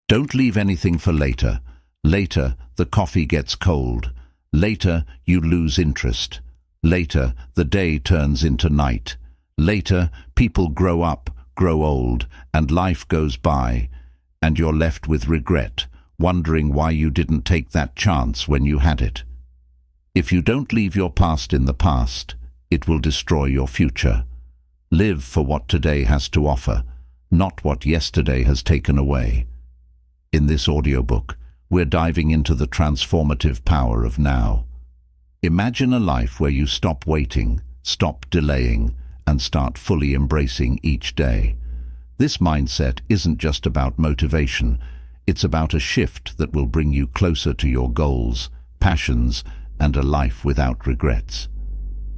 Don't leave anything for later. Later, the coffee gets cold. Later, you lose interest. Later, the day turns into night. Later, people grow up, grow old, and life goes by, and you're left with regret, wondering why you didn't take that chance when you had it. If you don't leave your past in the past, it will destroy your future. Live for what today has to offer, not what yesterday has taken away. In this audiobook, we're diving into the transformative power of now. Imagine a life where you stop waiting, stop delaying, and start fully embracing each day. This mindset isn't just about motivation, it's about a shift that will bring you closer to your goals, passions, and a life without regrets.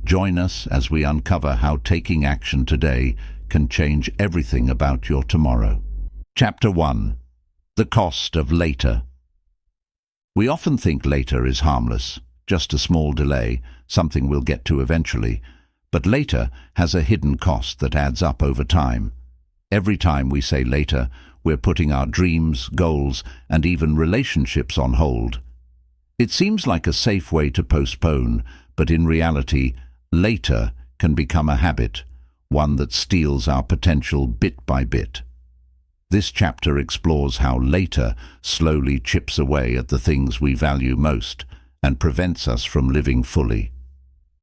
Join us as we uncover how taking action today can change everything about your tomorrow. Chapter 1. The Cost of Later. We often think later is harmless, just a small delay, something we'll get to eventually. But later has a hidden cost that adds up over time. Every time we say later, we're putting our dreams, goals, and even relationships on hold. It seems like a safe way to postpone, but in reality, later can become a habit, one that steals our potential bit by bit. This chapter explores how later slowly chips away at the things we value most and prevents us from living fully.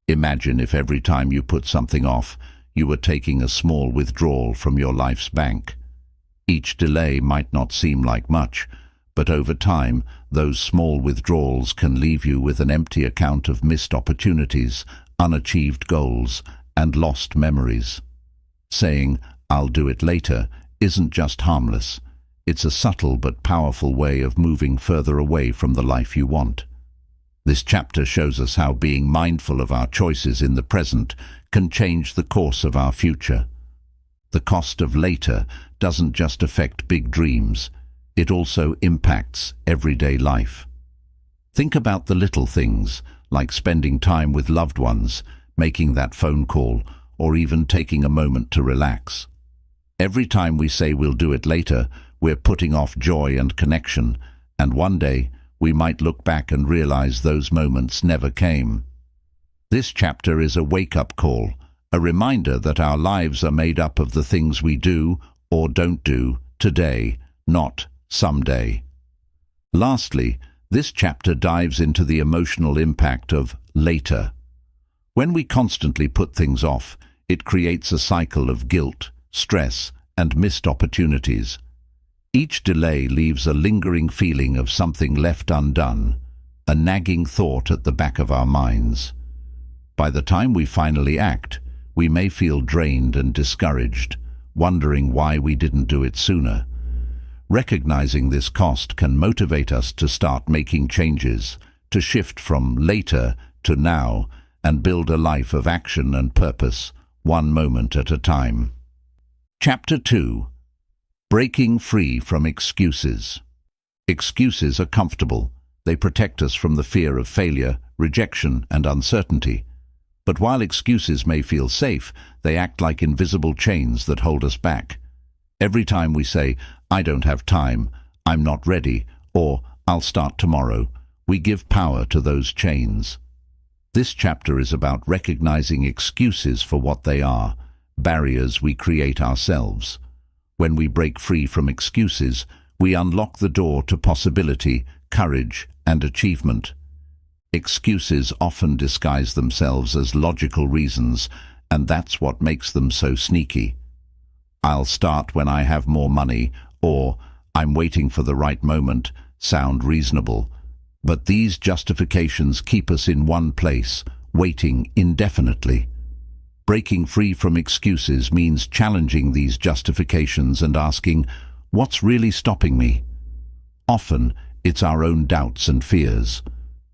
Imagine if every time you put something off, you were taking a small withdrawal from your life's bank. Each delay might not seem like much, but over time, those small withdrawals can leave you with an empty account of missed opportunities, unachieved goals, and lost memories. Saying, "I'll do it later," isn't just harmless. It's a subtle but powerful way of moving further away from the life you want. This chapter shows us how being mindful of our choices in the present can change the course of our future. The cost of later doesn't just affect big dreams, it also impacts everyday life. Think about the little things, like spending time with loved ones, making that phone call, or even taking a moment to relax. Every time we say we'll do it later, we're putting off joy and connection, and one day, we might look back and realize those moments never came. This chapter is a wake-up call, a reminder that our lives are made up of the things we do or don't do today, not someday. Lastly, this chapter dives into the emotional impact of later. When we constantly put things off, it creates a cycle of guilt, stress, and missed opportunities. Each delay leaves a lingering feeling of something left undone, a nagging thought at the back of our minds. By the time we finally act, we may feel drained and discouraged, wondering why we didn't do it sooner. Recognizing this cost can motivate us to start making changes, to shift from later to now, and build a life of action and purpose, one moment at a time. Chapter 2. Breaking free from excuses. Excuses are comfortable. They protect us from the fear of failure, rejection, and uncertainty. But while excuses may feel safe, they act like invisible chains that hold us back. Every time we say, "I don't have time," "I'm not ready," or "I'll start tomorrow," we give power to those chains. This chapter is about recognizing excuses for what they are, barriers we create ourselves. When we break free from excuses, we unlock the door to possibility, courage, and achievement. Excuses often disguise themselves as logical reasons, and that's what makes them so sneaky. "I'll start when I have more money," or "I'm waiting for the right moment," sound reasonable. But these justifications keep us in one place, waiting indefinitely. Breaking free from excuses means challenging these justifications and asking, what's really stopping me? Often, it's our own doubts and fears.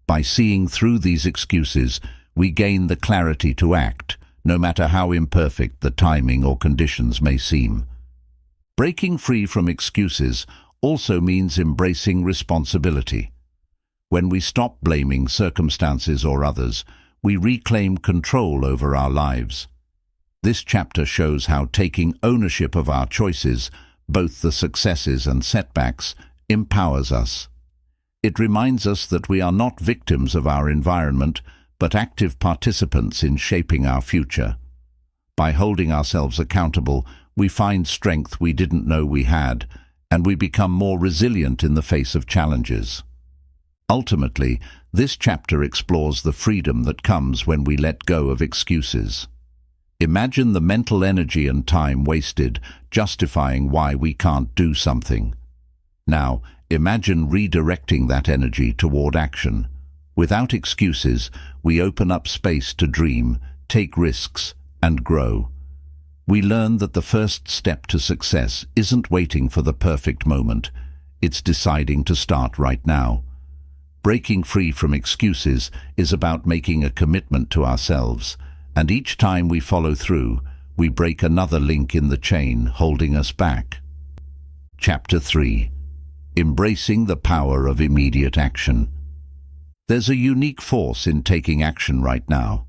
By seeing through these excuses, we gain the clarity to act, no matter how imperfect the timing or conditions may seem. Breaking free from excuses also means embracing responsibility. When we stop blaming circumstances or others, we reclaim control over our lives. This chapter shows how taking ownership of our choices, both the successes and setbacks, empowers us. It reminds us that we are not victims of our environment, but active participants in shaping our future. By holding ourselves accountable, we find strength we didn't know we had, and we become more resilient in the face of challenges. Ultimately, this chapter explores the freedom that comes when we let go of excuses. Imagine the mental energy and time wasted justifying why we can't do something. Now, imagine redirecting that energy toward action. Without excuses, we open up space to dream, take risks, and grow. We learn that the first step to success isn't waiting for the perfect moment, it's deciding to start right now. Breaking free from excuses is about making a commitment to ourselves, and each time we follow through, we break another link in the chain holding us back. Chapter 3. Embracing the power of immediate action. There's a unique force in taking action right now.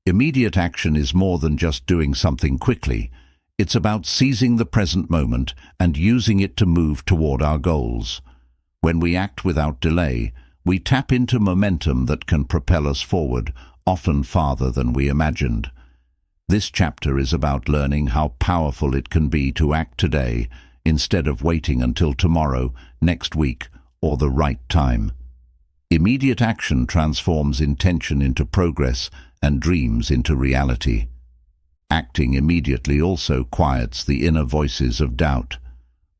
Immediate action is more than just doing something quickly. It's about seizing the present moment and using it to move toward our goals. When we act without delay, we tap into momentum that can propel us forward, often farther than we imagined. This chapter is about learning how powerful it can be to act today instead of waiting until tomorrow, next week, or the right time. Immediate action transforms intention into progress and dreams into reality. Acting immediately also quiets the inner voices of doubt.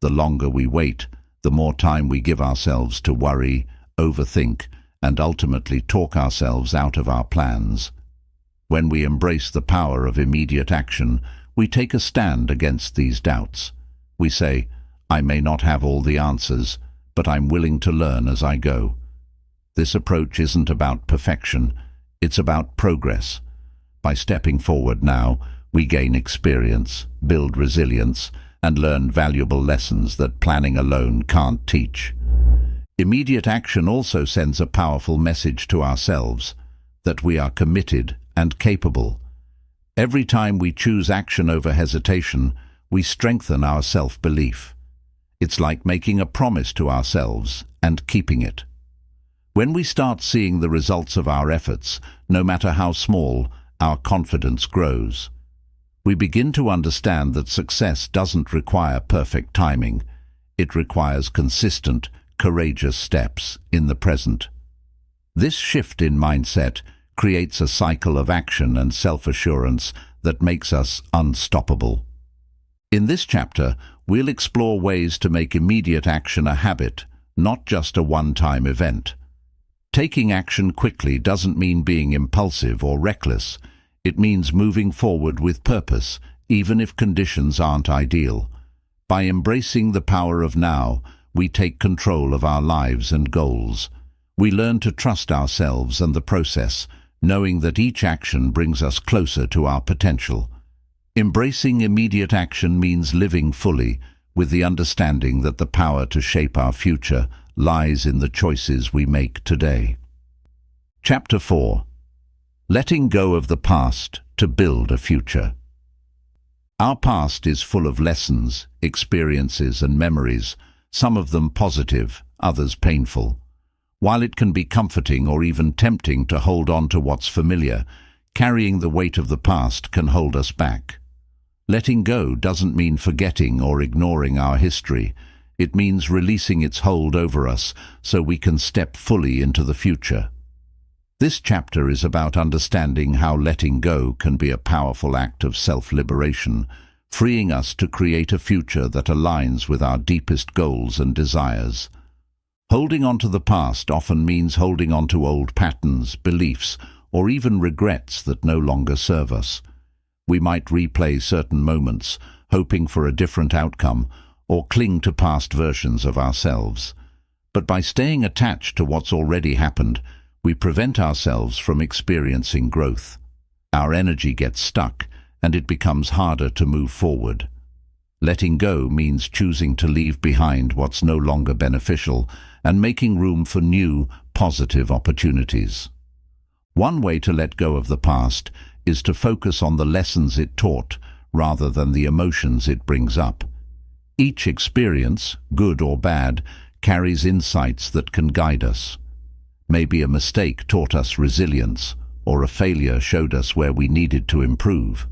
The longer we wait, the more time we give ourselves to worry, overthink, and ultimately talk ourselves out of our plans. When we embrace the power of immediate action, we take a stand against these doubts. We say, I may not have all the answers, but I'm willing to learn as I go. This approach isn't about perfection, it's about progress. By stepping forward now, we gain experience, build resilience, and learn valuable lessons that planning alone can't teach. Immediate action also sends a powerful message to ourselves, that we are committed and capable. Every time we choose action over hesitation, we strengthen our self-belief. It's like making a promise to ourselves and keeping it. When we start seeing the results of our efforts, no matter how small, our confidence grows. We begin to understand that success doesn't require perfect timing. It requires consistent, courageous steps in the present. This shift in mindset creates a cycle of action and self-assurance that makes us unstoppable. In this chapter, we'll explore ways to make immediate action a habit, not just a one-time event. Taking action quickly doesn't mean being impulsive or reckless. It means moving forward with purpose, even if conditions aren't ideal. By embracing the power of now, we take control of our lives and goals. We learn to trust ourselves and the process, knowing that each action brings us closer to our potential. Embracing immediate action means living fully, with the understanding that the power to shape our future lies in the choices we make today. Chapter 4. Letting go of the past to build a future. Our past is full of lessons, experiences, and memories, some of them positive, others painful. While it can be comforting or even tempting to hold on to what's familiar, carrying the weight of the past can hold us back. Letting go doesn't mean forgetting or ignoring our history. It means releasing its hold over us so we can step fully into the future. This chapter is about understanding how letting go can be a powerful act of self-liberation, freeing us to create a future that aligns with our deepest goals and desires. Holding on to the past often means holding on to old patterns, beliefs, or even regrets that no longer serve us. We might replay certain moments, hoping for a different outcome, or cling to past versions of ourselves. But by staying attached to what's already happened, we prevent ourselves from experiencing growth. Our energy gets stuck, and it becomes harder to move forward. Letting go means choosing to leave behind what's no longer beneficial and making room for new, positive opportunities. One way to let go of the past is to focus on the lessons it taught rather than the emotions it brings up. Each experience, good or bad, carries insights that can guide us. Maybe a mistake taught us resilience, or a failure showed us where we needed to improve.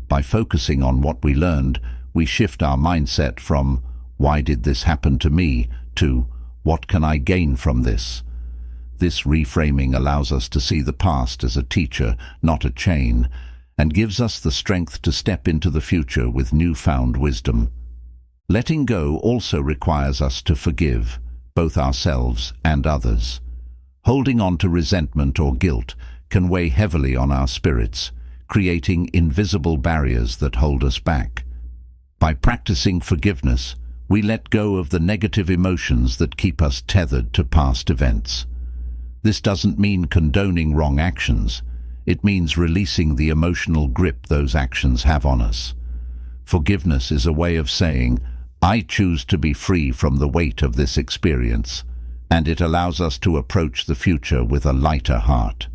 By focusing on what we learned, we shift our mindset from "Why did this happen to me?" to "What can I gain from this?" This reframing allows us to see the past as a teacher, not a chain, and gives us the strength to step into the future with newfound wisdom. Letting go also requires us to forgive, both ourselves and others. Holding on to resentment or guilt can weigh heavily on our spirits, creating invisible barriers that hold us back. By practicing forgiveness, we let go of the negative emotions that keep us tethered to past events. This doesn't mean condoning wrong actions. It means releasing the emotional grip those actions have on us. Forgiveness is a way of saying, "I choose to be free from the weight of this experience," and it allows us to approach the future with a lighter heart.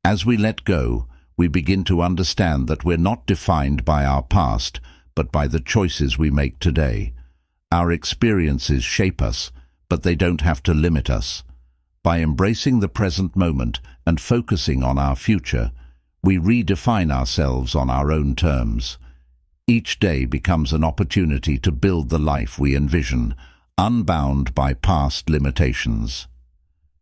As we let go, we begin to understand that we're not defined by our past, but by the choices we make today. Our experiences shape us, but they don't have to limit us. By embracing the present moment and focusing on our future, we redefine ourselves on our own terms. Each day becomes an opportunity to build the life we envision, unbound by past limitations.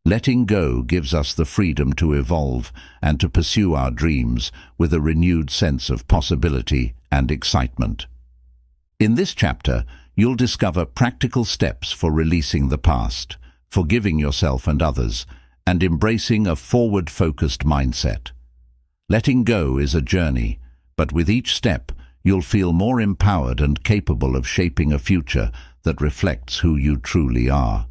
Letting go gives us the freedom to evolve and to pursue our dreams with a renewed sense of possibility and excitement. In this chapter, you'll discover practical steps for releasing the past, forgiving yourself and others, and embracing a forward-focused mindset. Letting go is a journey, but with each step, you'll feel more empowered and capable of shaping a future that reflects who you truly are.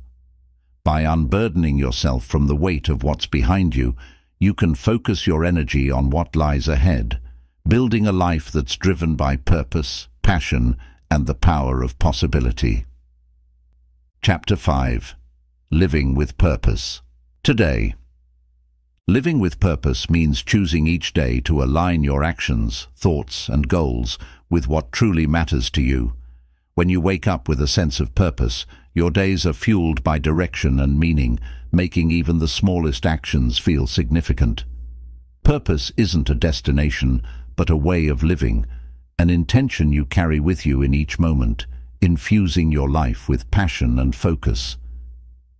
By unburdening yourself from the weight of what's behind you, you can focus your energy on what lies ahead, building a life that's driven by purpose, passion, and the power of possibility. Chapter 5. Living with Purpose. Today. Living with purpose means choosing each day to align your actions, thoughts, and goals with what truly matters to you. When you wake up with a sense of purpose, your days are fueled by direction and meaning, making even the smallest actions feel significant. Purpose isn't a destination, but a way of living, an intention you carry with you in each moment, infusing your life with passion and focus.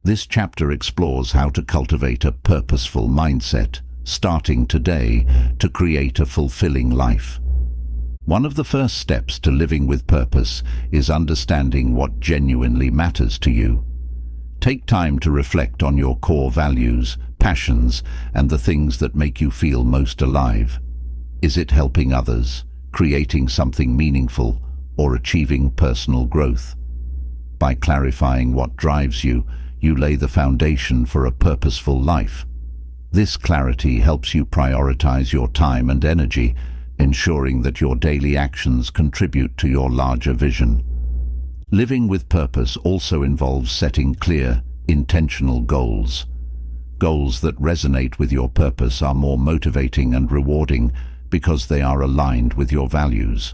This chapter explores how to cultivate a purposeful mindset, starting today, to create a fulfilling life. One of the first steps to living with purpose is understanding what genuinely matters to you. Take time to reflect on your core values, passions, and the things that make you feel most alive. Is it helping others, creating something meaningful, or achieving personal growth? By clarifying what drives you, you lay the foundation for a purposeful life. This clarity helps you prioritize your time and energy, ensuring that your daily actions contribute to your larger vision. Living with purpose also involves setting clear, intentional goals. Goals that resonate with your purpose are more motivating and rewarding because they are aligned with your values.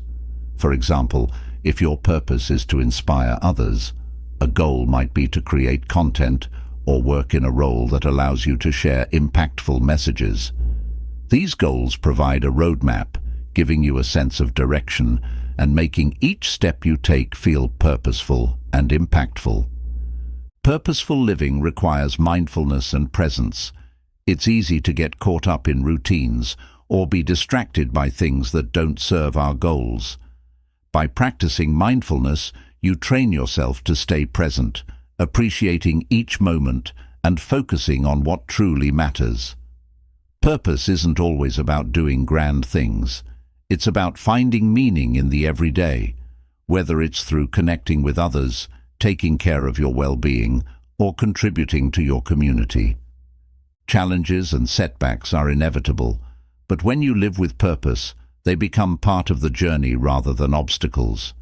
For example, if your purpose is to inspire others, a goal might be to create content or work in a role that allows you to share impactful messages. These goals provide a roadmap, giving you a sense of direction and making each step you take feel purposeful and impactful. Purposeful living requires mindfulness and presence. It's easy to get caught up in routines or be distracted by things that don't serve our goals. By practicing mindfulness, you train yourself to stay present, appreciating each moment and focusing on what truly matters. Purpose isn't always about doing grand things. It's about finding meaning in the everyday, whether it's through connecting with others, taking care of your well-being, or contributing to your community. Challenges and setbacks are inevitable, but when you live with purpose, they become part of the journey rather than obstacles.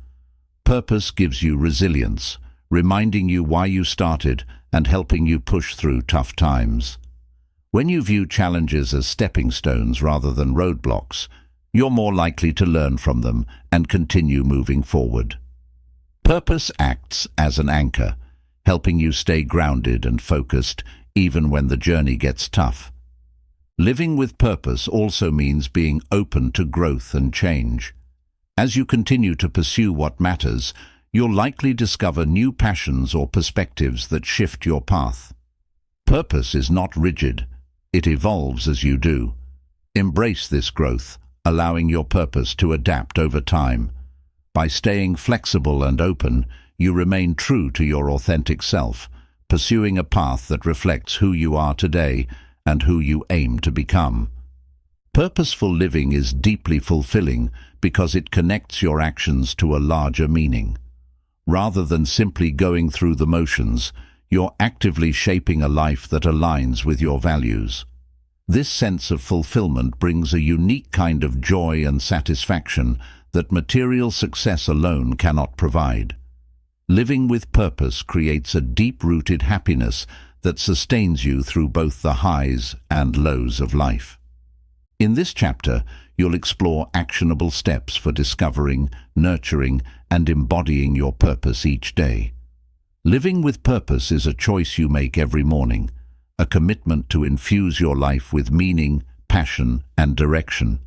Purpose gives you resilience, reminding you why you started and helping you push through tough times. When you view challenges as stepping stones rather than roadblocks, you're more likely to learn from them and continue moving forward. Purpose acts as an anchor, helping you stay grounded and focused even when the journey gets tough. Living with purpose also means being open to growth and change. As you continue to pursue what matters, you'll likely discover new passions or perspectives that shift your path. Purpose is not rigid. It evolves as you do. Embrace this growth, allowing your purpose to adapt over time. By staying flexible and open, you remain true to your authentic self, pursuing a path that reflects who you are today and who you aim to become. Purposeful living is deeply fulfilling because it connects your actions to a larger meaning. Rather than simply going through the motions, you're actively shaping a life that aligns with your values. This sense of fulfillment brings a unique kind of joy and satisfaction that material success alone cannot provide. Living with purpose creates a deep-rooted happiness that sustains you through both the highs and lows of life. In this chapter, you'll explore actionable steps for discovering, nurturing, and embodying your purpose each day. Living with purpose is a choice you make every morning, a commitment to infuse your life with meaning, passion, and direction.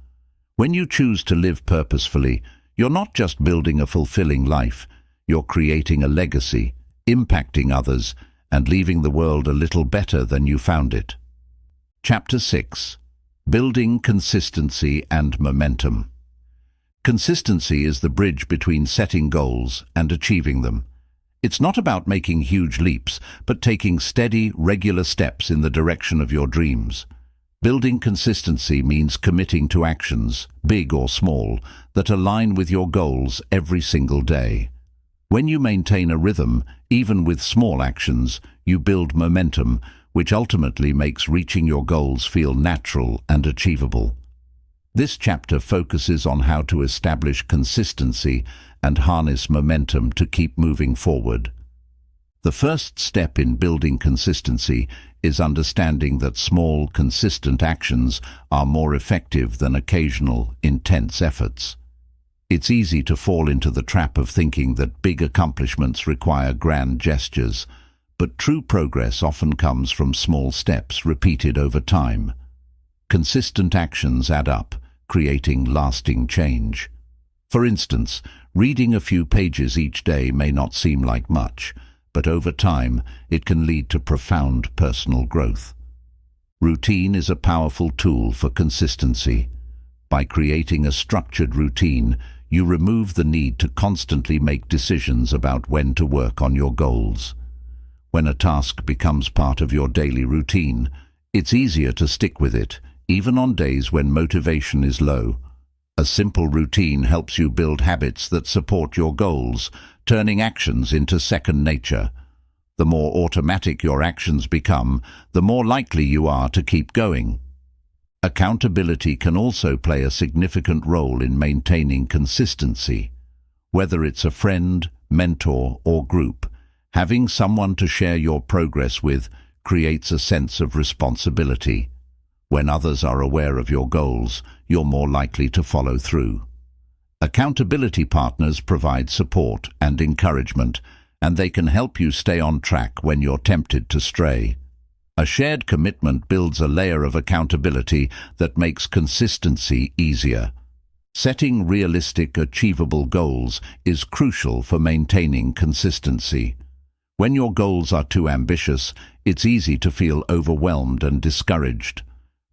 When you choose to live purposefully, you're not just building a fulfilling life, you're creating a legacy, impacting others, and leaving the world a little better than you found it. Chapter 6. Building consistency and momentum. Consistency is the bridge between setting goals and achieving them. It's not about making huge leaps, but taking steady, regular steps in the direction of your dreams. Building consistency means committing to actions, big or small, that align with your goals every single day. When you maintain a rhythm, even with small actions, you build momentum, which ultimately makes reaching your goals feel natural and achievable. This chapter focuses on how to establish consistency and harness momentum to keep moving forward. The first step in building consistency is understanding that small, consistent actions are more effective than occasional, intense efforts. It's easy to fall into the trap of thinking that big accomplishments require grand gestures, but true progress often comes from small steps repeated over time. Consistent actions add up, creating lasting change. For instance, reading a few pages each day may not seem like much, but over time it can lead to profound personal growth. Routine is a powerful tool for consistency. By creating a structured routine, you remove the need to constantly make decisions about when to work on your goals. When a task becomes part of your daily routine, it's easier to stick with it, even on days when motivation is low. A simple routine helps you build habits that support your goals, turning actions into second nature. The more automatic your actions become, the more likely you are to keep going. Accountability can also play a significant role in maintaining consistency. Whether it's a friend, mentor, or group, having someone to share your progress with creates a sense of responsibility. When others are aware of your goals, you're more likely to follow through. Accountability partners provide support and encouragement, and they can help you stay on track when you're tempted to stray. A shared commitment builds a layer of accountability that makes consistency easier. Setting realistic, achievable goals is crucial for maintaining consistency. When your goals are too ambitious, it's easy to feel overwhelmed and discouraged.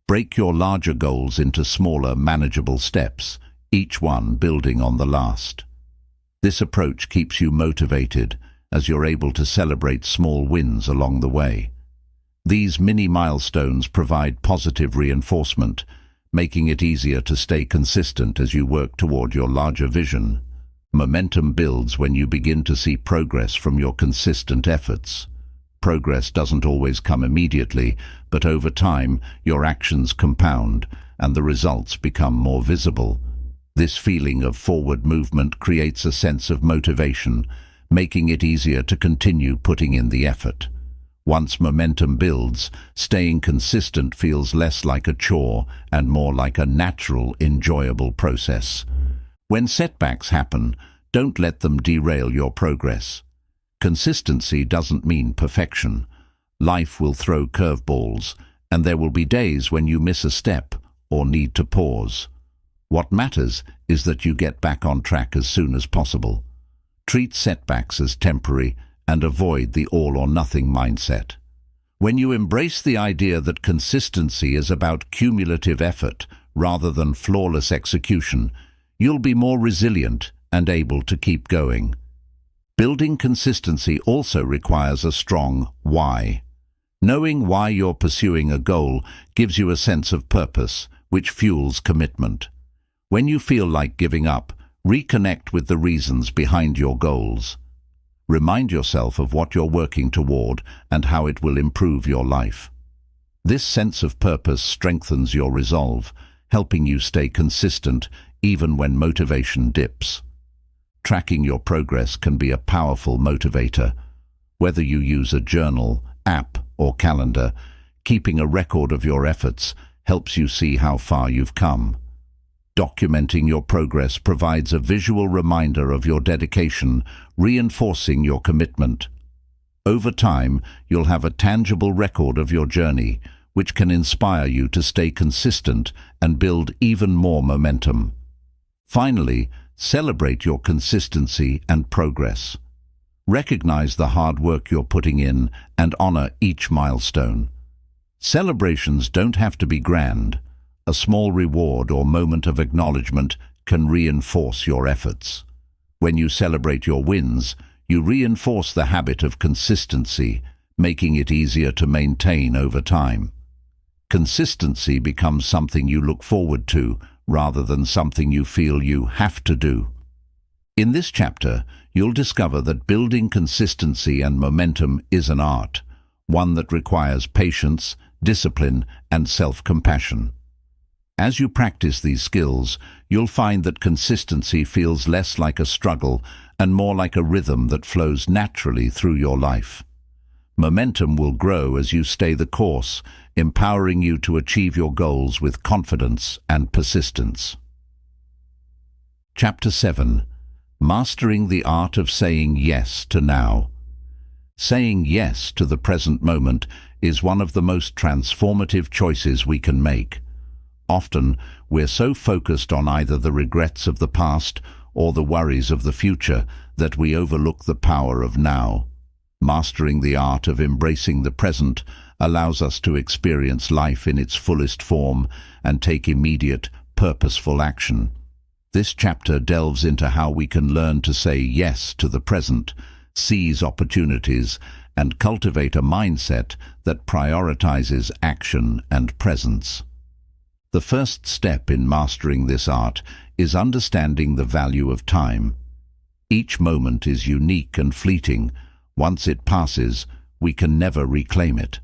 Break your larger goals into smaller, manageable steps, each one building on the last. This approach keeps you motivated, as you're able to celebrate small wins along the way. These mini milestones provide positive reinforcement, making it easier to stay consistent as you work toward your larger vision. Momentum builds when you begin to see progress from your consistent efforts. Progress doesn't always come immediately, but over time, your actions compound and the results become more visible. This feeling of forward movement creates a sense of motivation, making it easier to continue putting in the effort. Once momentum builds, staying consistent feels less like a chore and more like a natural, enjoyable process. When setbacks happen, don't let them derail your progress. Consistency doesn't mean perfection. Life will throw curveballs, and there will be days when you miss a step or need to pause. What matters is that you get back on track as soon as possible. Treat setbacks as temporary and avoid the all-or-nothing mindset. When you embrace the idea that consistency is about cumulative effort rather than flawless execution, you'll be more resilient and able to keep going. Building consistency also requires a strong why. Knowing why you're pursuing a goal gives you a sense of purpose, which fuels commitment. When you feel like giving up, reconnect with the reasons behind your goals. Remind yourself of what you're working toward and how it will improve your life. This sense of purpose strengthens your resolve, helping you stay consistent even when motivation dips. Tracking your progress can be a powerful motivator. Whether you use a journal, app, or calendar, keeping a record of your efforts helps you see how far you've come. Documenting your progress provides a visual reminder of your dedication, reinforcing your commitment. Over time, you'll have a tangible record of your journey, which can inspire you to stay consistent and build even more momentum. Finally, celebrate your consistency and progress. Recognize the hard work you're putting in and honor each milestone. Celebrations don't have to be grand. A small reward or moment of acknowledgement can reinforce your efforts. When you celebrate your wins, you reinforce the habit of consistency, making it easier to maintain over time. Consistency becomes something you look forward to, rather than something you feel you have to do. In this chapter, you'll discover that building consistency and momentum is an art, one that requires patience, discipline, and self-compassion. As you practice these skills, you'll find that consistency feels less like a struggle and more like a rhythm that flows naturally through your life. Momentum will grow as you stay the course, empowering you to achieve your goals with confidence and persistence. Chapter 7. Mastering the Art of Saying Yes to Now. Saying yes to the present moment is one of the most transformative choices we can make. Often, we're so focused on either the regrets of the past or the worries of the future that we overlook the power of now. Mastering the art of embracing the present allows us to experience life in its fullest form and take immediate, purposeful action. This chapter delves into how we can learn to say yes to the present, seize opportunities, and cultivate a mindset that prioritizes action and presence. The first step in mastering this art is understanding the value of time. Each moment is unique and fleeting. Once it passes, we can never reclaim it.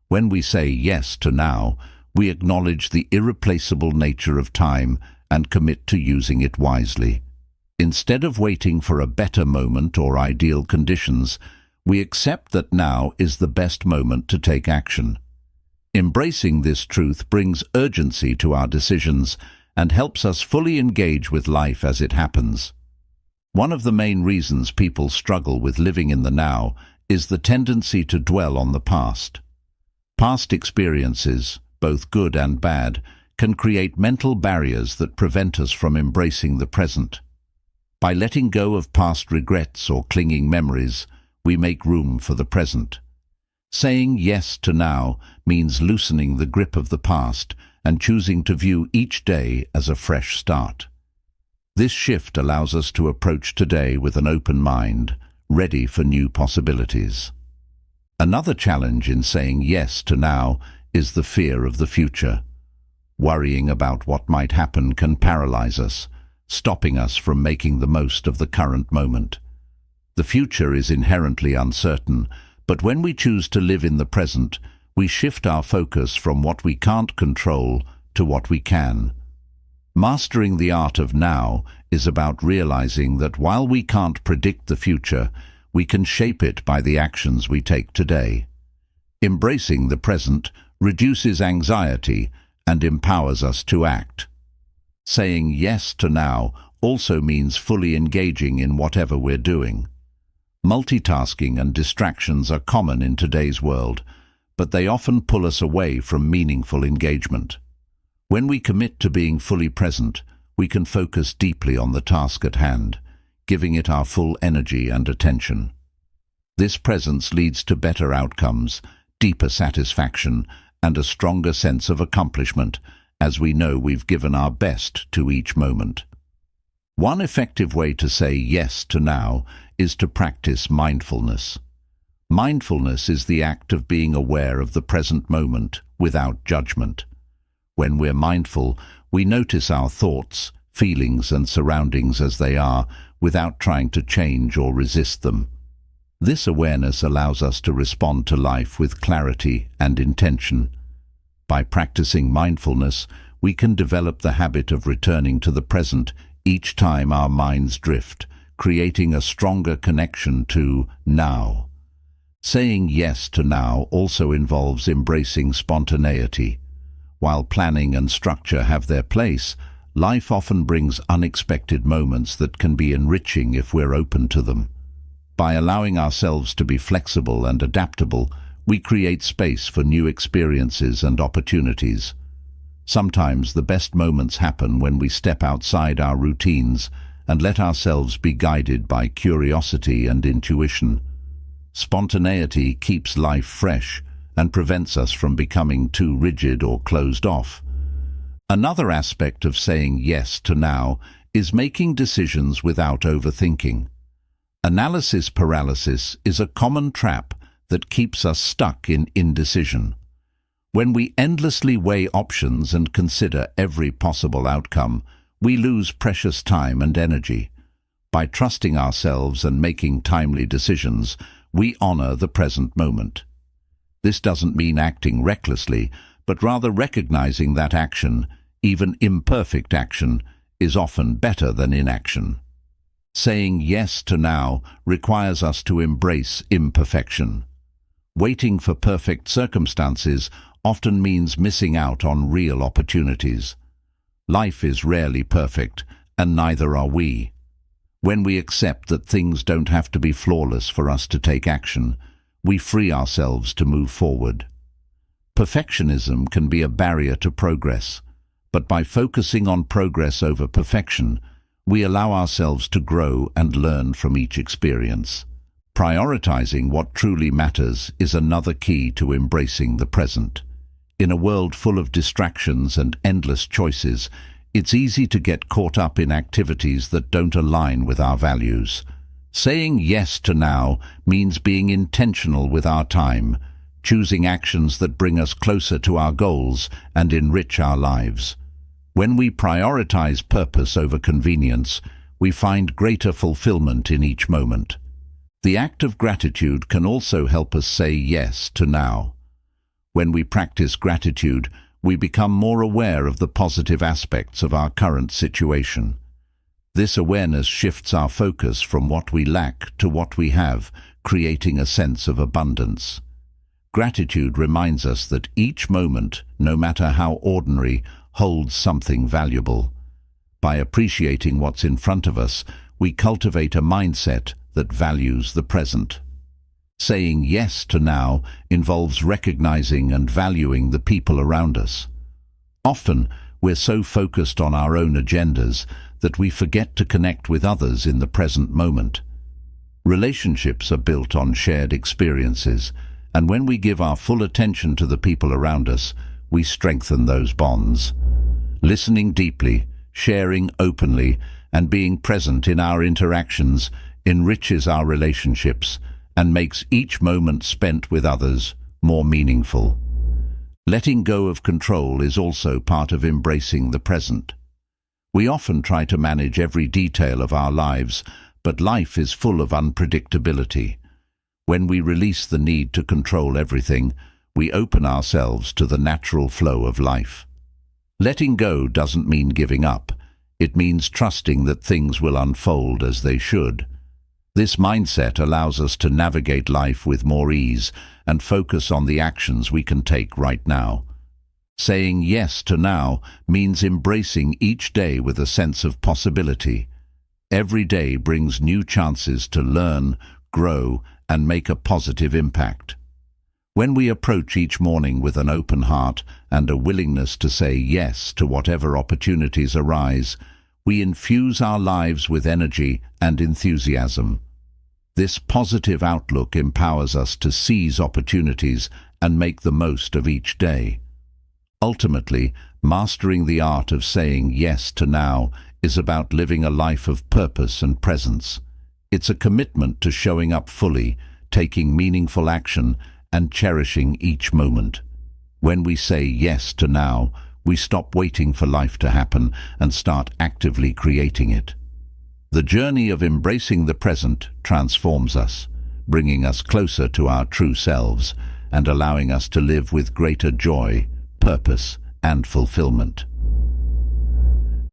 When we say yes to now, we acknowledge the irreplaceable nature of time and commit to using it wisely. Instead of waiting for a better moment or ideal conditions, we accept that now is the best moment to take action. Embracing this truth brings urgency to our decisions and helps us fully engage with life as it happens. One of the main reasons people struggle with living in the now is the tendency to dwell on the past. Past experiences, both good and bad, can create mental barriers that prevent us from embracing the present. By letting go of past regrets or clinging memories, we make room for the present. Saying yes to now means loosening the grip of the past and choosing to view each day as a fresh start. This shift allows us to approach today with an open mind, ready for new possibilities. Another challenge in saying yes to now is the fear of the future. Worrying about what might happen can paralyze us, stopping us from making the most of the current moment. The future is inherently uncertain, but when we choose to live in the present, we shift our focus from what we can't control to what we can. Mastering the art of now is about realizing that while we can't predict the future, we can shape it by the actions we take today. Embracing the present reduces anxiety and empowers us to act. Saying yes to now also means fully engaging in whatever we're doing. Multitasking and distractions are common in today's world, but they often pull us away from meaningful engagement. When we commit to being fully present, we can focus deeply on the task at hand, giving it our full energy and attention. This presence leads to better outcomes, deeper satisfaction, and a stronger sense of accomplishment, as we know we've given our best to each moment. One effective way to say yes to now is to practice mindfulness. Mindfulness is the act of being aware of the present moment without judgment. When we're mindful, we notice our thoughts, feelings, and surroundings as they are, without trying to change or resist them. This awareness allows us to respond to life with clarity and intention. By practicing mindfulness, we can develop the habit of returning to the present each time our minds drift, creating a stronger connection to now. Saying yes to now also involves embracing spontaneity. While planning and structure have their place, life often brings unexpected moments that can be enriching if we're open to them. By allowing ourselves to be flexible and adaptable, we create space for new experiences and opportunities. Sometimes the best moments happen when we step outside our routines and let ourselves be guided by curiosity and intuition. Spontaneity keeps life fresh and prevents us from becoming too rigid or closed off. Another aspect of saying yes to now is making decisions without overthinking. Analysis paralysis is a common trap that keeps us stuck in indecision. When we endlessly weigh options and consider every possible outcome, we lose precious time and energy. By trusting ourselves and making timely decisions, we honor the present moment. This doesn't mean acting recklessly, but rather recognizing that action, even imperfect action, is often better than inaction. Saying yes to now requires us to embrace imperfection. Waiting for perfect circumstances often means missing out on real opportunities. Life is rarely perfect, and neither are we. When we accept that things don't have to be flawless for us to take action, we free ourselves to move forward. Perfectionism can be a barrier to progress, but by focusing on progress over perfection, we allow ourselves to grow and learn from each experience. Prioritizing what truly matters is another key to embracing the present. In a world full of distractions and endless choices, it's easy to get caught up in activities that don't align with our values. Saying yes to now means being intentional with our time, choosing actions that bring us closer to our goals and enrich our lives. When we prioritize purpose over convenience, we find greater fulfillment in each moment. The act of gratitude can also help us say yes to now. When we practice gratitude, we become more aware of the positive aspects of our current situation. This awareness shifts our focus from what we lack to what we have, creating a sense of abundance. Gratitude reminds us that each moment, no matter how ordinary, holds something valuable. By appreciating what's in front of us, we cultivate a mindset that values the present. Saying yes to now involves recognizing and valuing the people around us. Often, we're so focused on our own agendas that we forget to connect with others in the present moment. Relationships are built on shared experiences, and when we give our full attention to the people around us, we strengthen those bonds. Listening deeply, sharing openly, and being present in our interactions enriches our relationships and makes each moment spent with others more meaningful. Letting go of control is also part of embracing the present. We often try to manage every detail of our lives, but life is full of unpredictability. When we release the need to control everything, we open ourselves to the natural flow of life. Letting go doesn't mean giving up. It means trusting that things will unfold as they should. This mindset allows us to navigate life with more ease and focus on the actions we can take right now. Saying yes to now means embracing each day with a sense of possibility. Every day brings new chances to learn, grow, and make a positive impact. When we approach each morning with an open heart and a willingness to say yes to whatever opportunities arise, we infuse our lives with energy and enthusiasm. This positive outlook empowers us to seize opportunities and make the most of each day. Ultimately, mastering the art of saying yes to now is about living a life of purpose and presence. It's a commitment to showing up fully, taking meaningful action, and cherishing each moment. When we say yes to now, we stop waiting for life to happen and start actively creating it. The journey of embracing the present transforms us, bringing us closer to our true selves and allowing us to live with greater joy, purpose, and fulfillment.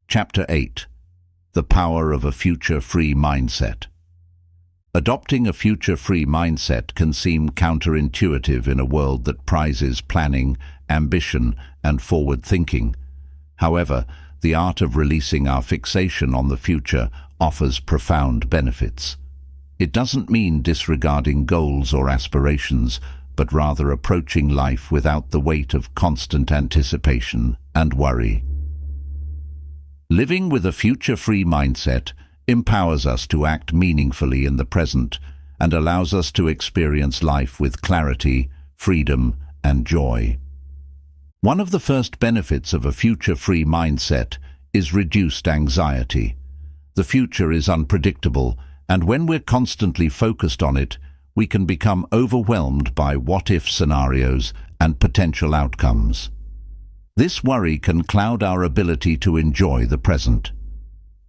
Chapter 8. The Power of a Future-Free Mindset. Adopting a future-free mindset can seem counterintuitive in a world that prizes planning, ambition, and forward thinking. However, the art of releasing our fixation on the future offers profound benefits. It doesn't mean disregarding goals or aspirations, but rather approaching life without the weight of constant anticipation and worry. Living with a future-free mindset empowers us to act meaningfully in the present and allows us to experience life with clarity, freedom, and joy. One of the first benefits of a future-free mindset is reduced anxiety. The future is unpredictable, and when we're constantly focused on it, we can become overwhelmed by what-if scenarios and potential outcomes. This worry can cloud our ability to enjoy the present.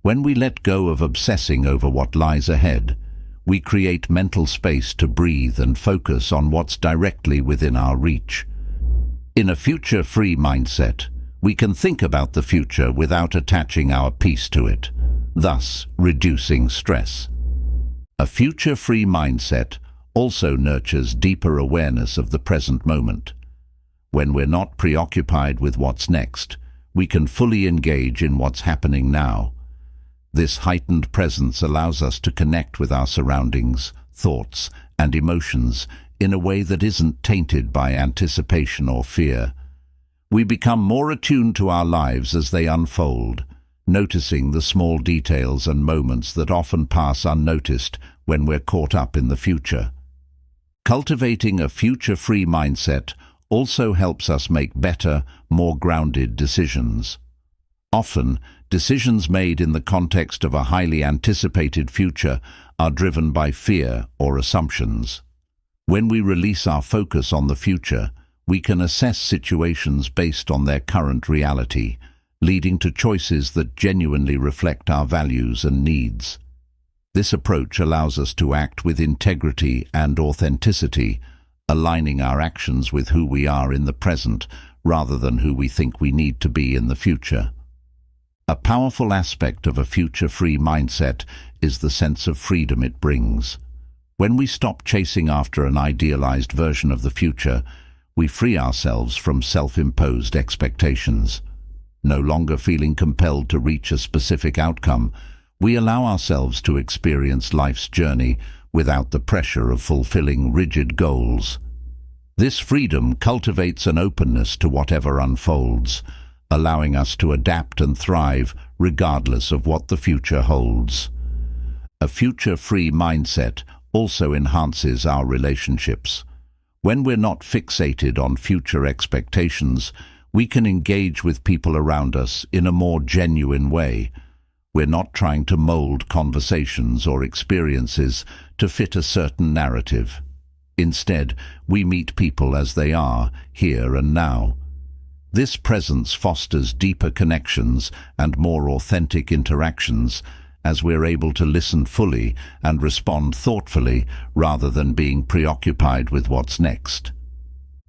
When we let go of obsessing over what lies ahead, we create mental space to breathe and focus on what's directly within our reach. In a future-free mindset, we can think about the future without attaching our peace to it, thus reducing stress. A future-free mindset also nurtures deeper awareness of the present moment. When we're not preoccupied with what's next, we can fully engage in what's happening now. This heightened presence allows us to connect with our surroundings, thoughts, and emotions in a way that isn't tainted by anticipation or fear. We become more attuned to our lives as they unfold, noticing the small details and moments that often pass unnoticed when we're caught up in the future. Cultivating a future-free mindset also helps us make better, more grounded decisions. Often, decisions made in the context of a highly anticipated future are driven by fear or assumptions. When we release our focus on the future, we can assess situations based on their current reality, leading to choices that genuinely reflect our values and needs. This approach allows us to act with integrity and authenticity, aligning our actions with who we are in the present rather than who we think we need to be in the future. A powerful aspect of a future-free mindset is the sense of freedom it brings. When we stop chasing after an idealized version of the future, we free ourselves from self-imposed expectations. No longer feeling compelled to reach a specific outcome, we allow ourselves to experience life's journey without the pressure of fulfilling rigid goals. This freedom cultivates an openness to whatever unfolds, allowing us to adapt and thrive regardless of what the future holds. A future-free mindset also enhances our relationships. When we're not fixated on future expectations, we can engage with people around us in a more genuine way. We're not trying to mold conversations or experiences to fit a certain narrative. Instead, we meet people as they are, here and now. This presence fosters deeper connections and more authentic interactions, as we're able to listen fully and respond thoughtfully rather than being preoccupied with what's next.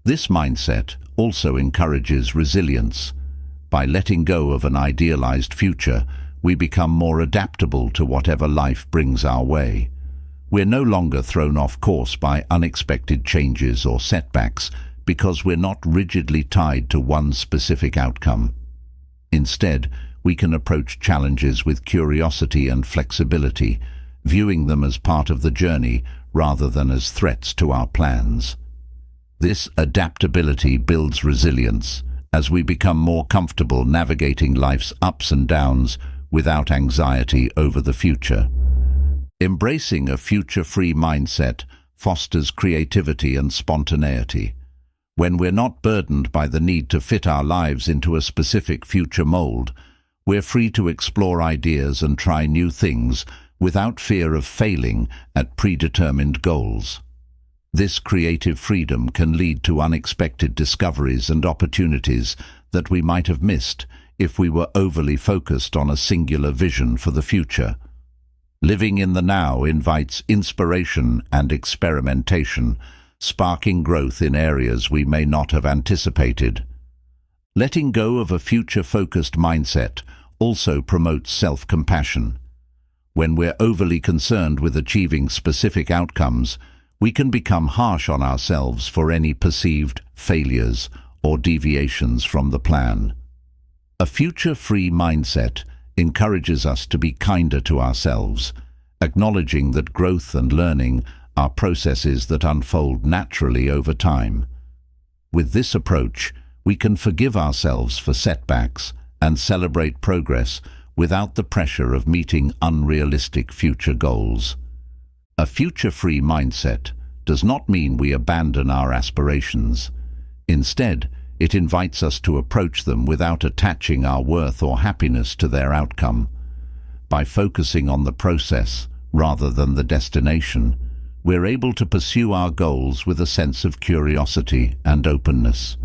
This mindset also encourages resilience. By letting go of an idealized future, we become more adaptable to whatever life brings our way. We're no longer thrown off course by unexpected changes or setbacks because we're not rigidly tied to one specific outcome. Instead, we can approach challenges with curiosity and flexibility, viewing them as part of the journey rather than as threats to our plans. This adaptability builds resilience as we become more comfortable navigating life's ups and downs without anxiety over the future. Embracing a future-free mindset fosters creativity and spontaneity. When we're not burdened by the need to fit our lives into a specific future mold, we're free to explore ideas and try new things without fear of failing at predetermined goals. This creative freedom can lead to unexpected discoveries and opportunities that we might have missed if we were overly focused on a singular vision for the future. Living in the now invites inspiration and experimentation, sparking growth in areas we may not have anticipated. Letting go of a future-focused mindset also promotes self-compassion. When we're overly concerned with achieving specific outcomes, we can become harsh on ourselves for any perceived failures or deviations from the plan. A future-free mindset encourages us to be kinder to ourselves, acknowledging that growth and learning are processes that unfold naturally over time. With this approach, we can forgive ourselves for setbacks and celebrate progress without the pressure of meeting unrealistic future goals. A future-free mindset does not mean we abandon our aspirations. Instead, it invites us to approach them without attaching our worth or happiness to their outcome. By focusing on the process rather than the destination, we're able to pursue our goals with a sense of curiosity and openness.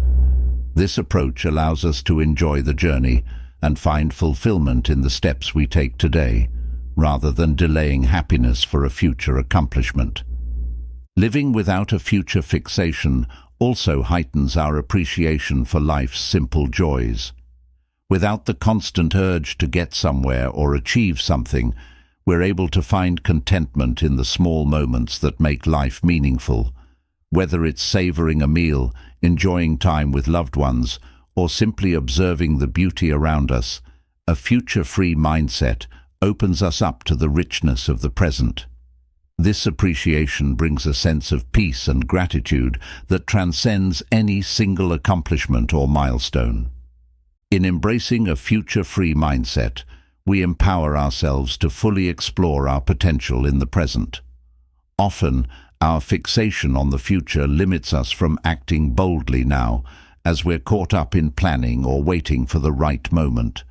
This approach allows us to enjoy the journey and find fulfillment in the steps we take today, rather than delaying happiness for a future accomplishment. Living without a future fixation also heightens our appreciation for life's simple joys. Without the constant urge to get somewhere or achieve something, we're able to find contentment in the small moments that make life meaningful. Whether it's savoring a meal, enjoying time with loved ones, or simply observing the beauty around us, a future-free mindset opens us up to the richness of the present. This appreciation brings a sense of peace and gratitude that transcends any single accomplishment or milestone. In embracing a future-free mindset, we empower ourselves to fully explore our potential in the present. Often, our fixation on the future limits us from acting boldly now, as we're caught up in planning or waiting for the right moment.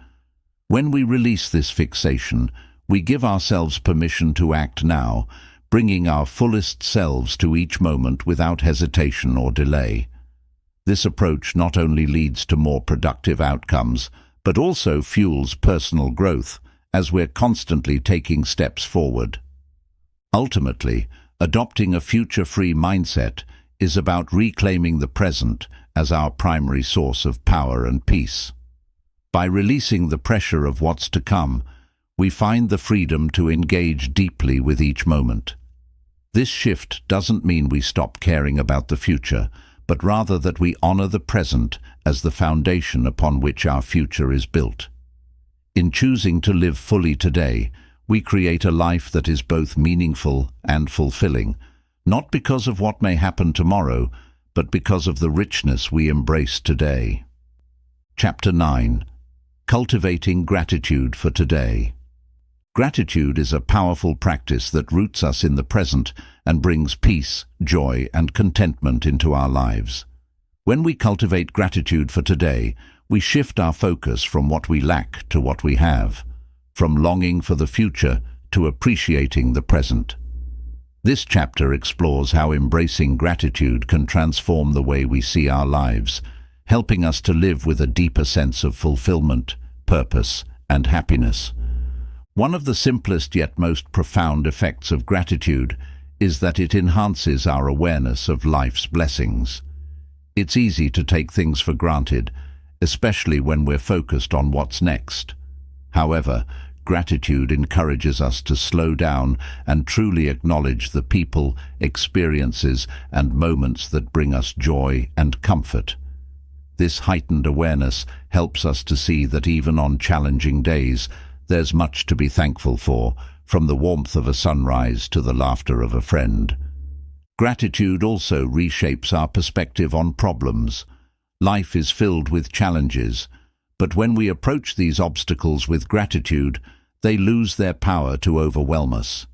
When we release this fixation, we give ourselves permission to act now, bringing our fullest selves to each moment without hesitation or delay. This approach not only leads to more productive outcomes, but also fuels personal growth as we're constantly taking steps forward. Ultimately, adopting a future-free mindset is about reclaiming the present as our primary source of power and peace. By releasing the pressure of what's to come, we find the freedom to engage deeply with each moment. This shift doesn't mean we stop caring about the future, but rather that we honor the present as the foundation upon which our future is built. In choosing to live fully today, we create a life that is both meaningful and fulfilling, not because of what may happen tomorrow, but because of the richness we embrace today. Chapter 9. Cultivating Gratitude for Today. Gratitude is a powerful practice that roots us in the present and brings peace, joy, and contentment into our lives. When we cultivate gratitude for today, we shift our focus from what we lack to what we have, from longing for the future to appreciating the present. This chapter explores how embracing gratitude can transform the way we see our lives, helping us to live with a deeper sense of fulfillment, purpose, and happiness. One of the simplest yet most profound effects of gratitude is that it enhances our awareness of life's blessings. It's easy to take things for granted, especially when we're focused on what's next. However, gratitude encourages us to slow down and truly acknowledge the people, experiences, and moments that bring us joy and comfort. This heightened awareness helps us to see that even on challenging days, there's much to be thankful for, from the warmth of a sunrise to the laughter of a friend. Gratitude also reshapes our perspective on problems. Life is filled with challenges, but when we approach these obstacles with gratitude, they lose their power to overwhelm us.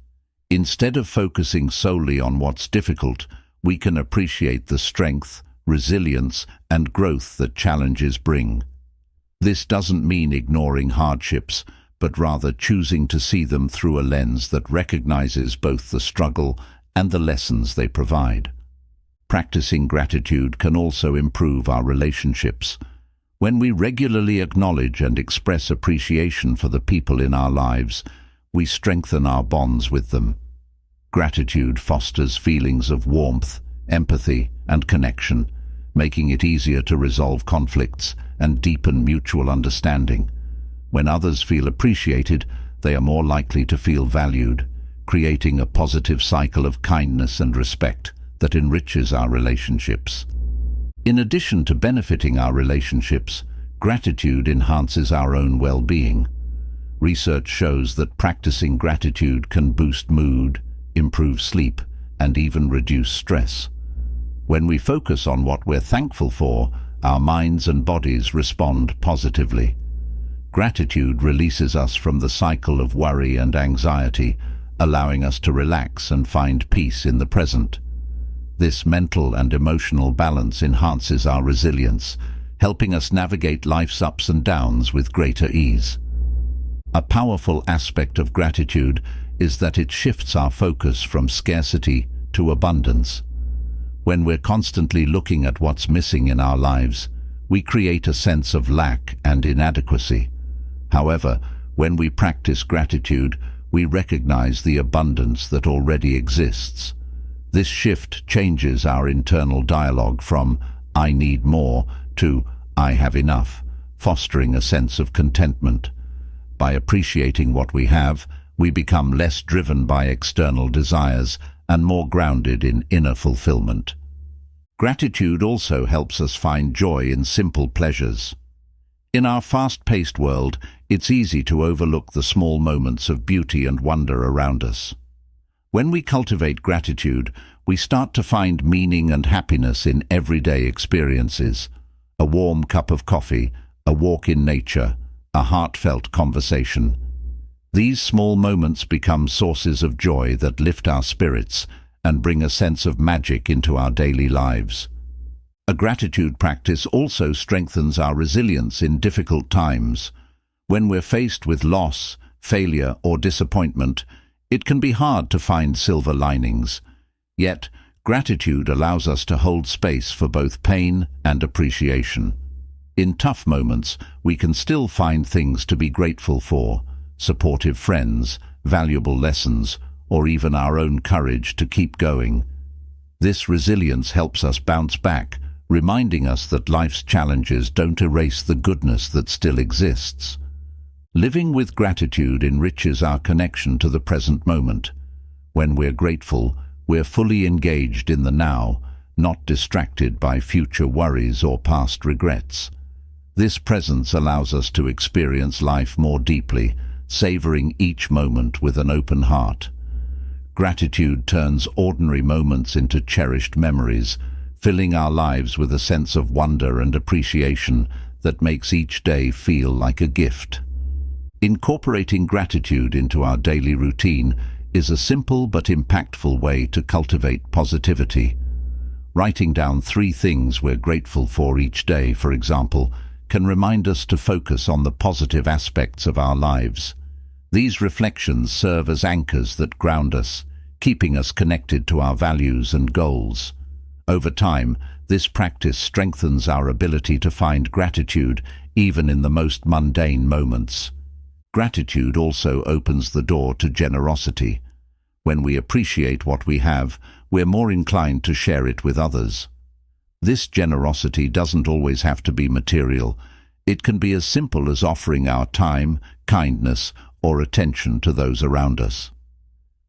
Instead of focusing solely on what's difficult, we can appreciate the strength, resilience, and growth that challenges bring. This doesn't mean ignoring hardships, but rather choosing to see them through a lens that recognizes both the struggle and the lessons they provide. Practicing gratitude can also improve our relationships. When we regularly acknowledge and express appreciation for the people in our lives, we strengthen our bonds with them. Gratitude fosters feelings of warmth, empathy, and connection, making it easier to resolve conflicts and deepen mutual understanding. When others feel appreciated, they are more likely to feel valued, creating a positive cycle of kindness and respect that enriches our relationships. In addition to benefiting our relationships, gratitude enhances our own well-being. Research shows that practicing gratitude can boost mood, improve sleep, and even reduce stress. When we focus on what we're thankful for, our minds and bodies respond positively. Gratitude releases us from the cycle of worry and anxiety, allowing us to relax and find peace in the present. This mental and emotional balance enhances our resilience, helping us navigate life's ups and downs with greater ease. A powerful aspect of gratitude is that it shifts our focus from scarcity to abundance. When we're constantly looking at what's missing in our lives, we create a sense of lack and inadequacy. However, when we practice gratitude, we recognize the abundance that already exists. This shift changes our internal dialogue from "I need more" to "I have enough," fostering a sense of contentment. By appreciating what we have, we become less driven by external desires and more grounded in inner fulfillment. Gratitude also helps us find joy in simple pleasures. In our fast-paced world, it's easy to overlook the small moments of beauty and wonder around us. When we cultivate gratitude, we start to find meaning and happiness in everyday experiences. A warm cup of coffee, a walk in nature, a heartfelt conversation. These small moments become sources of joy that lift our spirits and bring a sense of magic into our daily lives. A gratitude practice also strengthens our resilience in difficult times. When we're faced with loss, failure, or disappointment, it can be hard to find silver linings. Yet, gratitude allows us to hold space for both pain and appreciation. In tough moments, we can still find things to be grateful for: supportive friends, valuable lessons, or even our own courage to keep going. This resilience helps us bounce back, reminding us that life's challenges don't erase the goodness that still exists. Living with gratitude enriches our connection to the present moment. When we're grateful, we're fully engaged in the now, not distracted by future worries or past regrets. This presence allows us to experience life more deeply, savoring each moment with an open heart. Gratitude turns ordinary moments into cherished memories, filling our lives with a sense of wonder and appreciation that makes each day feel like a gift. Incorporating gratitude into our daily routine is a simple but impactful way to cultivate positivity. Writing down 3 things we're grateful for each day, for example, can remind us to focus on the positive aspects of our lives. These reflections serve as anchors that ground us, keeping us connected to our values and goals. Over time, this practice strengthens our ability to find gratitude even in the most mundane moments. Gratitude also opens the door to generosity. When we appreciate what we have, we're more inclined to share it with others. This generosity doesn't always have to be material. It can be as simple as offering our time, kindness, or attention to those around us.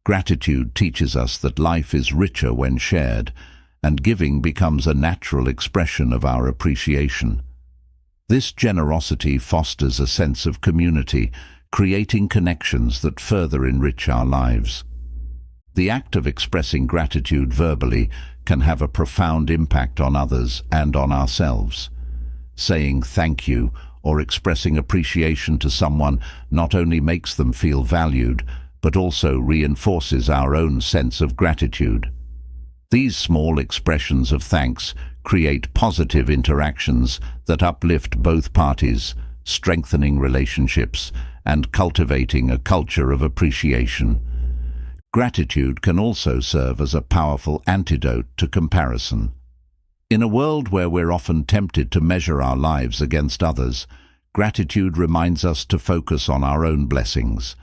Gratitude teaches us that life is richer when shared, and giving becomes a natural expression of our appreciation. This generosity fosters a sense of community, creating connections that further enrich our lives. The act of expressing gratitude verbally can have a profound impact on others and on ourselves. Saying thank you or expressing appreciation to someone not only makes them feel valued, but also reinforces our own sense of gratitude. These small expressions of thanks create positive interactions that uplift both parties, strengthening relationships and cultivating a culture of appreciation. Gratitude can also serve as a powerful antidote to comparison. In a world where we're often tempted to measure our lives against others, gratitude reminds us to focus on our own blessings.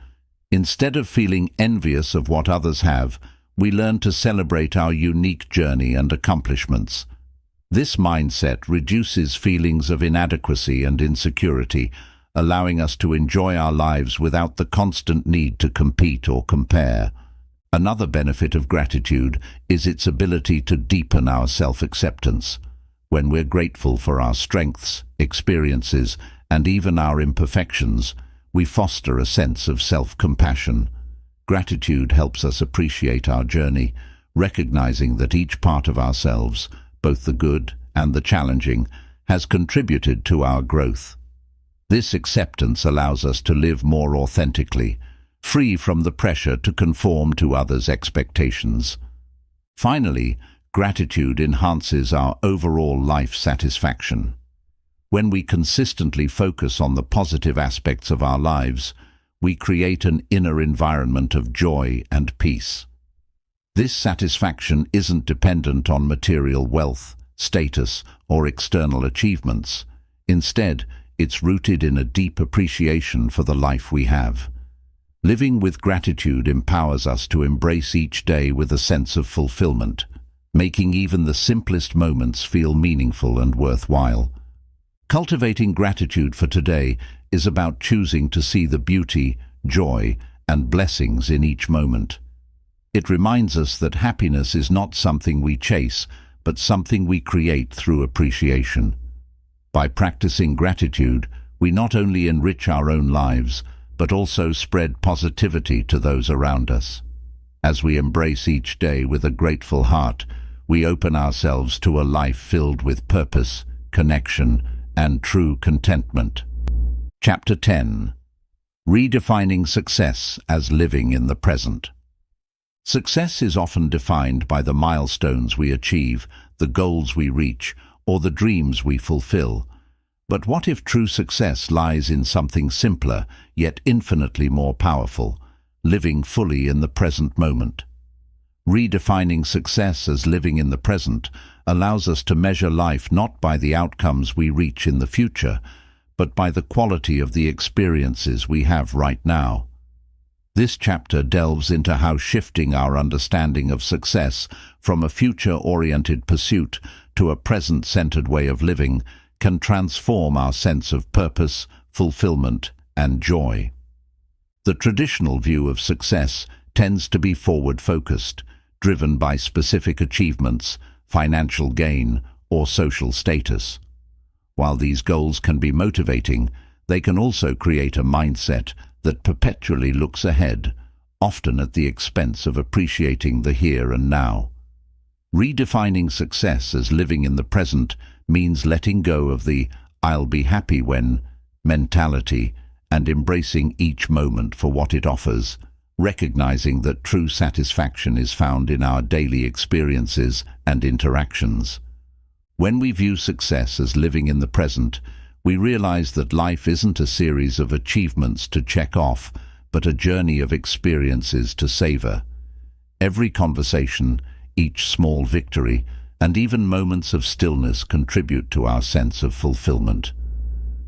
Instead of feeling envious of what others have, we learn to celebrate our unique journey and accomplishments. This mindset reduces feelings of inadequacy and insecurity, allowing us to enjoy our lives without the constant need to compete or compare. Another benefit of gratitude is its ability to deepen our self-acceptance. When we're grateful for our strengths, experiences, and even our imperfections, we foster a sense of self-compassion. Gratitude helps us appreciate our journey, recognizing that each part of ourselves, both the good and the challenging, has contributed to our growth. This acceptance allows us to live more authentically, free from the pressure to conform to others' expectations. Finally, gratitude enhances our overall life satisfaction. When we consistently focus on the positive aspects of our lives, we create an inner environment of joy and peace. This satisfaction isn't dependent on material wealth, status, or external achievements. Instead, it's rooted in a deep appreciation for the life we have. Living with gratitude empowers us to embrace each day with a sense of fulfillment, making even the simplest moments feel meaningful and worthwhile. Cultivating gratitude for today is about choosing to see the beauty, joy, and blessings in each moment. It reminds us that happiness is not something we chase, but something we create through appreciation. By practicing gratitude, we not only enrich our own lives, but also spread positivity to those around us. As we embrace each day with a grateful heart, we open ourselves to a life filled with purpose, connection, and true contentment. Chapter 10. Redefining success as living in the present. Success is often defined by the milestones we achieve, the goals we reach, or the dreams we fulfill. But what if true success lies in something simpler, yet infinitely more powerful, living fully in the present moment? Redefining success as living in the present allows us to measure life not by the outcomes we reach in the future, but by the quality of the experiences we have right now. This chapter delves into how shifting our understanding of success from a future-oriented pursuit to a present-centered way of living can transform our sense of purpose, fulfillment, and joy. The traditional view of success tends to be forward-focused, driven by specific achievements, financial gain, or social status. While these goals can be motivating, they can also create a mindset that perpetually looks ahead, often at the expense of appreciating the here and now. Redefining success as living in the present means letting go of the "I'll be happy when" mentality and embracing each moment for what it offers, recognizing that true satisfaction is found in our daily experiences and interactions. When we view success as living in the present, we realize that life isn't a series of achievements to check off, but a journey of experiences to savor. Every conversation, each small victory, and even moments of stillness contribute to our sense of fulfillment.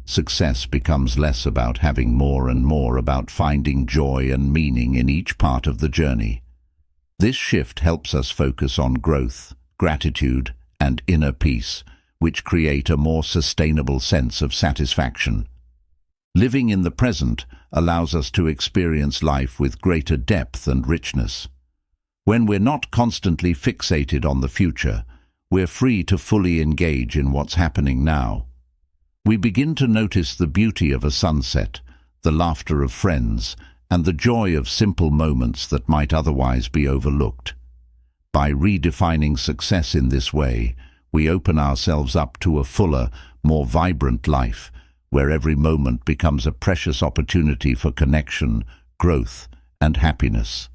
Success becomes less about having more and more about finding joy and meaning in each part of the journey. This shift helps us focus on growth, gratitude, and inner peace, which create a more sustainable sense of satisfaction. Living in the present allows us to experience life with greater depth and richness. When we're not constantly fixated on the future, we're free to fully engage in what's happening now. We begin to notice the beauty of a sunset, the laughter of friends, and the joy of simple moments that might otherwise be overlooked. By redefining success in this way, we open ourselves up to a fuller, more vibrant life, where every moment becomes a precious opportunity for connection, growth, and happiness.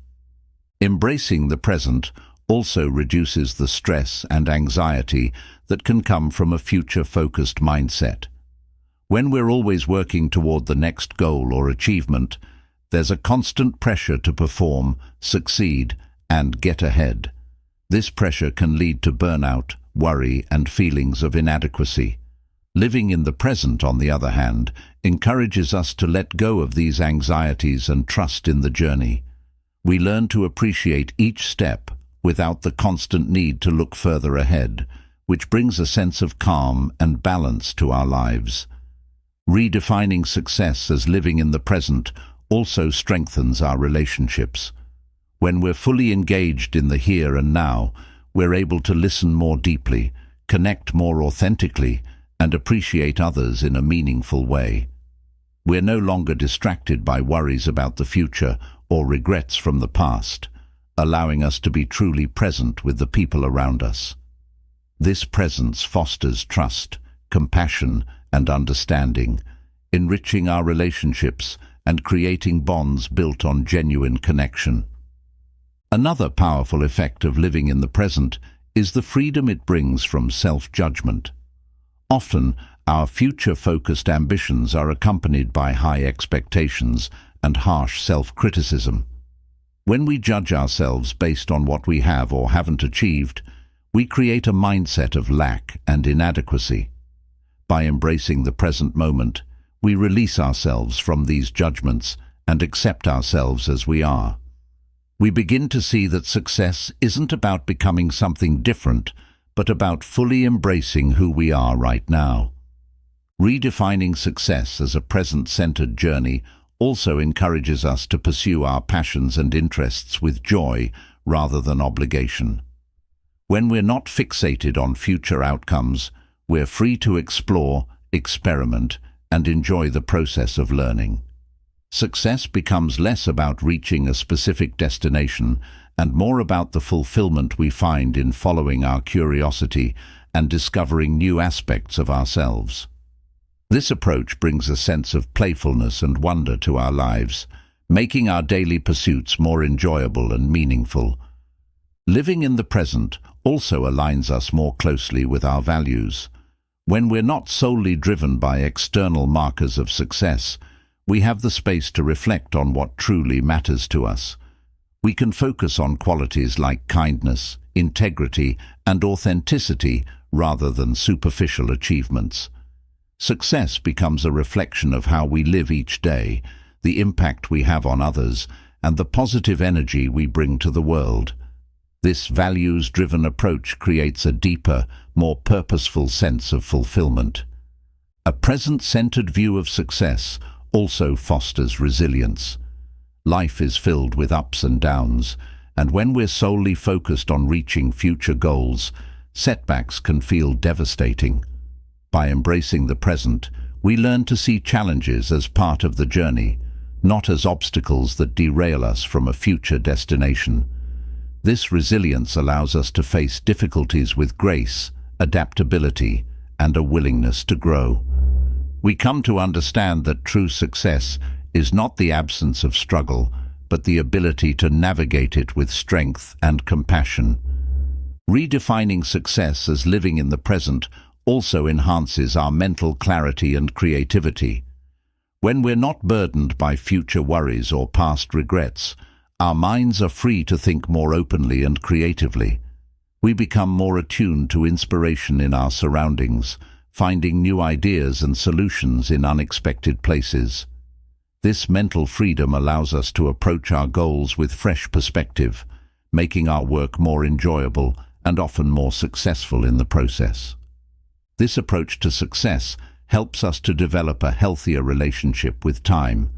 Embracing the present also reduces the stress and anxiety that can come from a future-focused mindset. When we're always working toward the next goal or achievement, there's a constant pressure to perform, succeed, and get ahead. This pressure can lead to burnout, worry, and feelings of inadequacy. Living in the present, on the other hand, encourages us to let go of these anxieties and trust in the journey. We learn to appreciate each step without the constant need to look further ahead, which brings a sense of calm and balance to our lives. Redefining success as living in the present also strengthens our relationships. When we're fully engaged in the here and now, we're able to listen more deeply, connect more authentically, and appreciate others in a meaningful way. We're no longer distracted by worries about the future or regrets from the past, allowing us to be truly present with the people around us. This presence fosters trust, compassion, and understanding, enriching our relationships and creating bonds built on genuine connection. Another powerful effect of living in the present is the freedom it brings from self-judgment. Often, our future-focused ambitions are accompanied by high expectations and harsh self-criticism. When we judge ourselves based on what we have or haven't achieved, we create a mindset of lack and inadequacy. By embracing the present moment, we release ourselves from these judgments and accept ourselves as we are. We begin to see that success isn't about becoming something different, but about fully embracing who we are right now. Redefining success as a present-centered journey also encourages us to pursue our passions and interests with joy rather than obligation. When we're not fixated on future outcomes, we're free to explore, experiment, and enjoy the process of learning. Success becomes less about reaching a specific destination and more about the fulfillment we find in following our curiosity and discovering new aspects of ourselves. This approach brings a sense of playfulness and wonder to our lives, making our daily pursuits more enjoyable and meaningful. Living in the present also aligns us more closely with our values. When we're not solely driven by external markers of success, we have the space to reflect on what truly matters to us. We can focus on qualities like kindness, integrity, and authenticity rather than superficial achievements. Success becomes a reflection of how we live each day, the impact we have on others, and the positive energy we bring to the world. This values-driven approach creates a deeper, more purposeful sense of fulfillment. A present-centered view of success also fosters resilience. Life is filled with ups and downs, and when we're solely focused on reaching future goals, setbacks can feel devastating. By embracing the present, we learn to see challenges as part of the journey, not as obstacles that derail us from a future destination. This resilience allows us to face difficulties with grace, adaptability, and a willingness to grow. We come to understand that true success is not the absence of struggle, but the ability to navigate it with strength and compassion. Redefining success as living in the present also enhances our mental clarity and creativity. When we're not burdened by future worries or past regrets, our minds are free to think more openly and creatively. We become more attuned to inspiration in our surroundings, finding new ideas and solutions in unexpected places. This mental freedom allows us to approach our goals with fresh perspective, making our work more enjoyable and often more successful in the process. This approach to success helps us to develop a healthier relationship with time.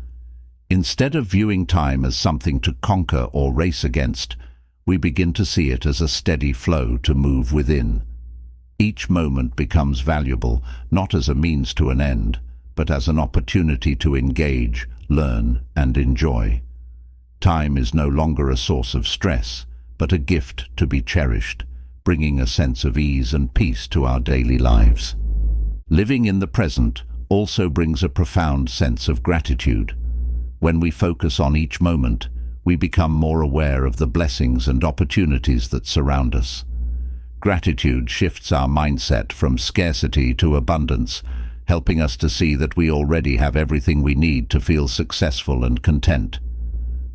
Instead of viewing time as something to conquer or race against, we begin to see it as a steady flow to move within. Each moment becomes valuable, not as a means to an end, but as an opportunity to engage, learn, and enjoy. Time is no longer a source of stress, but a gift to be cherished, bringing a sense of ease and peace to our daily lives. Living in the present also brings a profound sense of gratitude. When we focus on each moment, we become more aware of the blessings and opportunities that surround us. Gratitude shifts our mindset from scarcity to abundance, helping us to see that we already have everything we need to feel successful and content.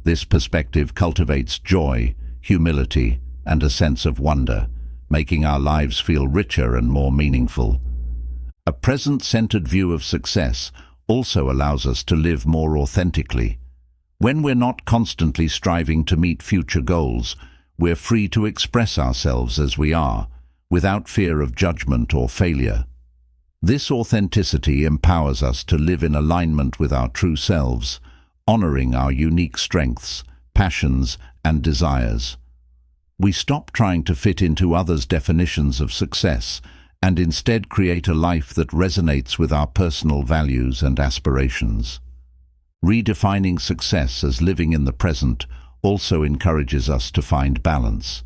This perspective cultivates joy, humility, and a sense of wonder, making our lives feel richer and more meaningful. A present-centered view of success also allows us to live more authentically. When we're not constantly striving to meet future goals, we're free to express ourselves as we are, without fear of judgment or failure. This authenticity empowers us to live in alignment with our true selves, honoring our unique strengths, passions, and desires. We stop trying to fit into others' definitions of success and instead create a life that resonates with our personal values and aspirations. Redefining success as living in the present also encourages us to find balance.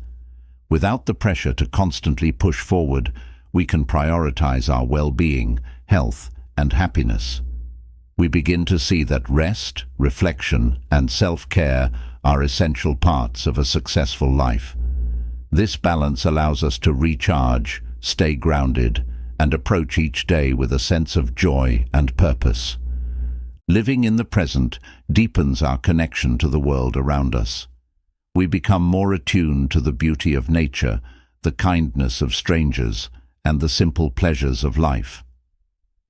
Without the pressure to constantly push forward, we can prioritize our well-being, health, and happiness. We begin to see that rest, reflection, and self-care are essential parts of a successful life. This balance allows us to recharge, stay grounded, and approach each day with a sense of joy and purpose. Living in the present deepens our connection to the world around us. We become more attuned to the beauty of nature, the kindness of strangers, and the simple pleasures of life.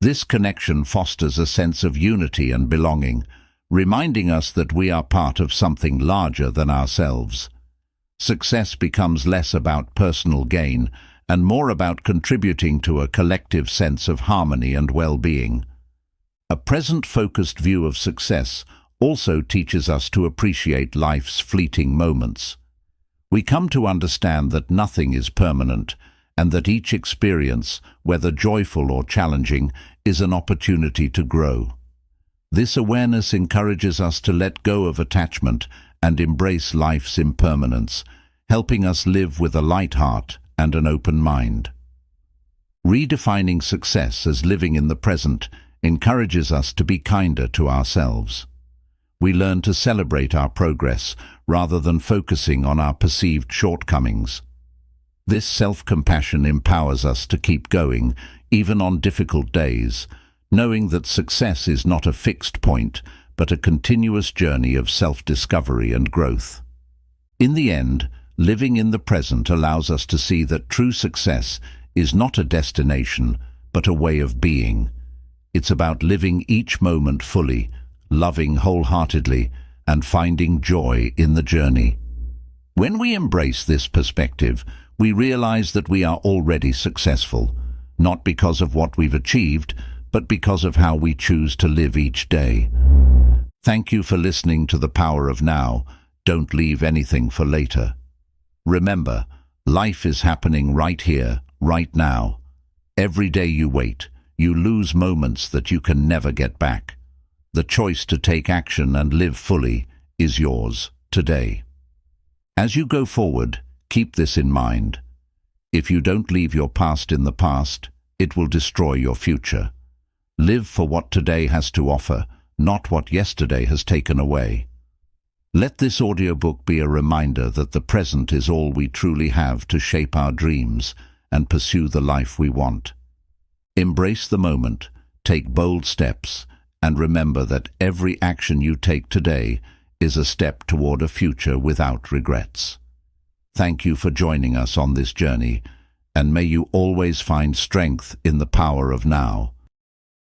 This connection fosters a sense of unity and belonging, reminding us that we are part of something larger than ourselves. Success becomes less about personal gain and more about contributing to a collective sense of harmony and well-being. A present-focused view of success also teaches us to appreciate life's fleeting moments. We come to understand that nothing is permanent and that each experience, whether joyful or challenging, is an opportunity to grow. This awareness encourages us to let go of attachment and embrace life's impermanence, helping us live with a light heart and an open mind. Redefining success as living in the present encourages us to be kinder to ourselves. We learn to celebrate our progress rather than focusing on our perceived shortcomings. This self-compassion empowers us to keep going, even on difficult days, knowing that success is not a fixed point, but a continuous journey of self-discovery and growth. In the end, living in the present allows us to see that true success is not a destination, but a way of being. It's about living each moment fully, loving wholeheartedly, and finding joy in the journey. When we embrace this perspective, we realize that we are already successful, not because of what we've achieved, but because of how we choose to live each day. Thank you for listening to The Power of Now. Don't leave anything for later. Remember, life is happening right here, right now. Every day you wait, you lose moments that you can never get back. The choice to take action and live fully is yours today. As you go forward, keep this in mind. If you don't leave your past in the past, it will destroy your future. Live for what today has to offer, not what yesterday has taken away. Let this audiobook be a reminder that the present is all we truly have to shape our dreams and pursue the life we want. Embrace the moment, take bold steps, and remember that every action you take today is a step toward a future without regrets. Thank you for joining us on this journey, and may you always find strength in the power of now.